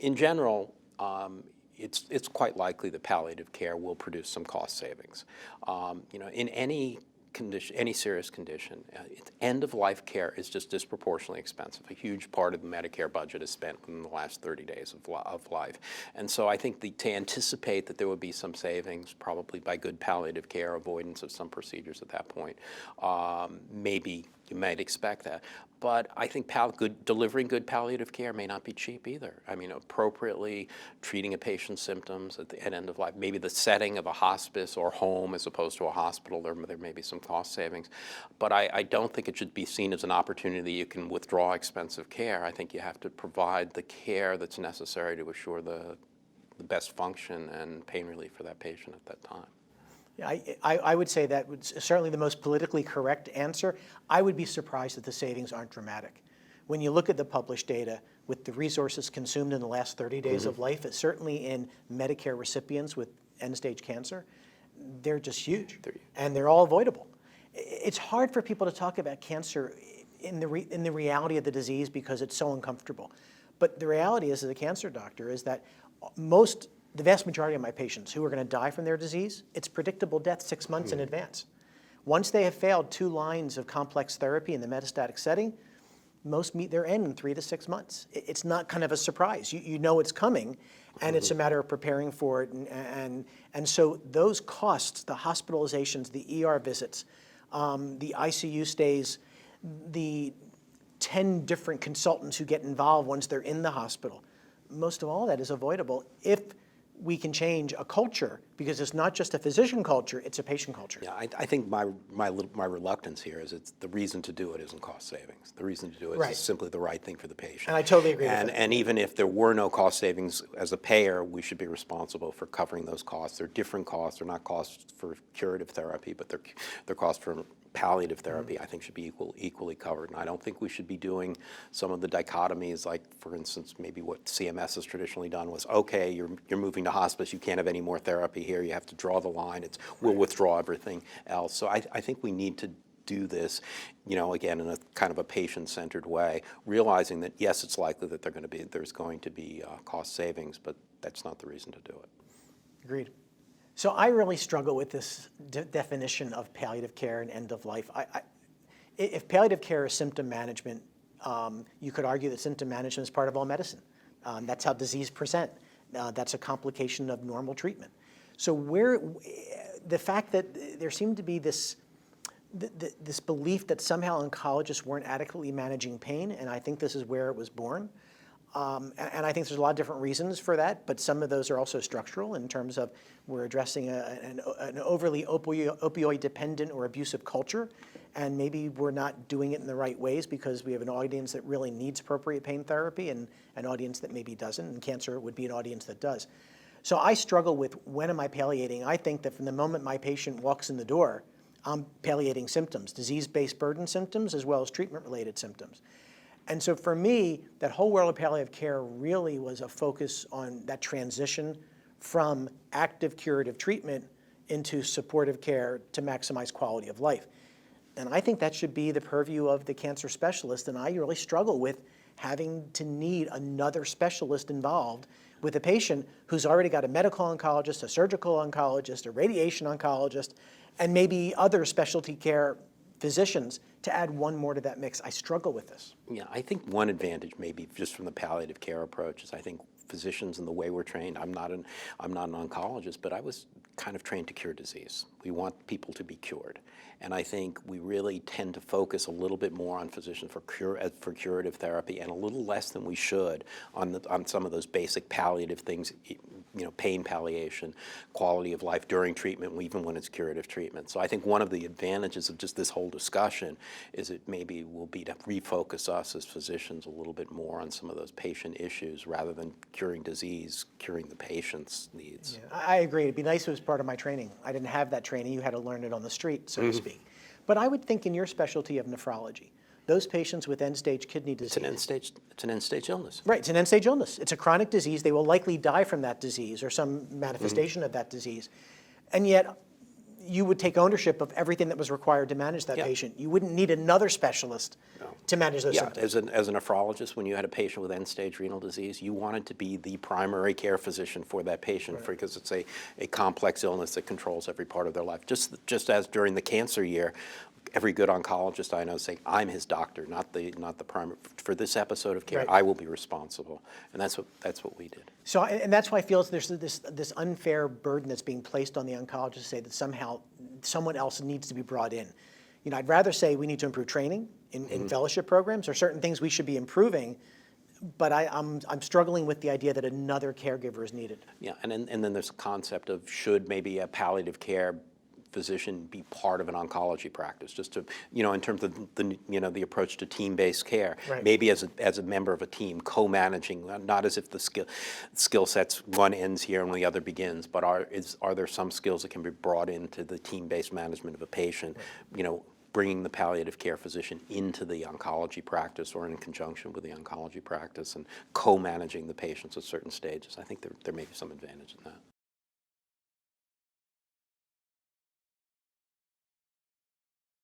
in general, it's quite likely that palliative care will produce some cost savings. In any condition, any serious condition, end-of-life care is just disproportionately expensive. A huge part of the Medicare budget is spent within the last 30 days of life. And so I think to anticipate that there would be some savings, probably by good palliative care, avoidance of some procedures at that point, maybe you might expect that. But I think delivering good palliative care may not be cheap either. I mean, appropriately treating a patient's symptoms at end of life, maybe the setting of a hospice or home as opposed to a hospital, there may be some cost savings. But I don't think it should be seen as an opportunity you can withdraw expensive care. I think you have to provide the care that's necessary to assure the best function and pain relief for that patient at that time. I would say that was certainly the most politically correct answer. I would be surprised that the savings aren't dramatic. When you look at the published data with the resources consumed in the last 30 days of life, it's certainly in Medicare recipients with end-stage cancer, they're just huge, and they're all avoidable. It's hard for people to talk about cancer in the reality of the disease because it's so uncomfortable. But the reality is, as a cancer doctor, is that the vast majority of my patients who are going to die from their disease, it's predictable death 6 months in advance. Once they have failed 2 lines of complex therapy in the metastatic setting, most meet their end in 3 to 6 months. It's not kind of a surprise. You know it's coming, and it's a matter of preparing for it. And so those costs, the hospitalizations, the ER visits, the ICU stays, the 10 different consultants who get involved once they're in the hospital, most of all that is avoidable if we can change a culture, because it's not just a physician culture, it's a patient culture. Yeah, I think my reluctance here is the reason to do it isn't cost savings. The reason to do it is simply the right thing for the patient. And I totally agree with that. And even if there were no cost savings, as a payer, we should be responsible for covering those costs. They're different costs. They're not costs for curative therapy, but they're costs for palliative therapy, I think, should be equally covered. And I don't think we should be doing some of the dichotomies, like, for instance, maybe what CMS has traditionally done was, okay, you're moving to hospice, you can't have any more therapy here, you have to draw the line, we'll withdraw everything else. So I think we need to do this, again, in a kind of a patient-centered way, realizing that, yes, it's likely that there's going to be cost savings, but that's not the reason to do it. Agreed. So I really struggle with this definition of palliative care and end of life. If palliative care is symptom management, you could argue that symptom management is part of all medicine. That's how disease present. That's a complication of normal treatment. So the fact that there seemed to be this belief that somehow oncologists weren't adequately managing pain, and I think this is where it was born. And I think there's a lot of different reasons for that, but some of those are also structural in terms of we're addressing an overly opioid-dependent or abusive culture, and maybe we're not doing it in the right ways because we have an audience that really needs appropriate pain therapy and an audience that maybe doesn't, and cancer would be an audience that does. So I struggle with, when am I palliating? I think that from the moment my patient walks in the door, I'm palliating symptoms, disease-based burden symptoms as well as treatment-related symptoms. And so for me, that whole world of palliative care really was a focus on that transition from active curative treatment into supportive care to maximize quality of life. And I think that should be the purview of the cancer specialist, and I really struggle with having to need another specialist involved with a patient who's already got a medical oncologist, a surgical oncologist, a radiation oncologist, and maybe other specialty care physicians to add one more to that mix. I struggle with this. Yeah, I think one advantage maybe just from the palliative care approach is I think physicians and the way we're trained, I'm not an oncologist, but I was kind of trained to cure disease. We want people to be cured. And I think we really tend to focus a little bit more on physicians for curative therapy and a little less than we should on some of those basic palliative things, pain palliation, quality of life during treatment, even when it's curative treatment. So I think one of the advantages of just this whole discussion is it maybe will be to refocus us as physicians a little bit more on some of those patient issues rather than curing disease, curing the patient's needs. Yeah, I agree. It'd be nice if it was part of my training. I didn't have that training. You had to learn it on the street, so to speak. But I would think in your specialty of nephrology, those patients with end-stage kidney disease. It's an end-stage illness. Right, it's an end-stage illness. It's a chronic disease. They will likely die from that disease or some manifestation of that disease. And yet, you would take ownership of everything that was required to manage that Yeah. patient. You wouldn't need another specialist to manage those Yeah, symptoms. as a nephrologist, when you had a patient with end-stage renal disease, you wanted to be the primary care physician for that patient because it's a complex illness that controls every part of their life. Just as during the cancer year, every good oncologist I know say, I'm his doctor, not the primary. For this episode of care, Right. I will be responsible, and that's what we did. So, and that's why I feel there's this unfair burden that's being placed on the oncologist to say that somehow someone else needs to be brought in. You know, I'd rather say we need to improve training in fellowship programs, or certain things we should be improving, but I'm struggling with the idea that another caregiver is needed. Yeah, and then there's a concept of should maybe a palliative care physician be part of an oncology practice, just to, in terms of the approach to team-based care, Right. maybe as a member of a team, co-managing, not as if the skill sets one ends here and the other begins, but are there some skills that can be brought into the team-based management of a patient, bringing the palliative care physician into the oncology practice or in conjunction with the oncology practice and co-managing the patients at certain stages. I think there may be some advantage in that.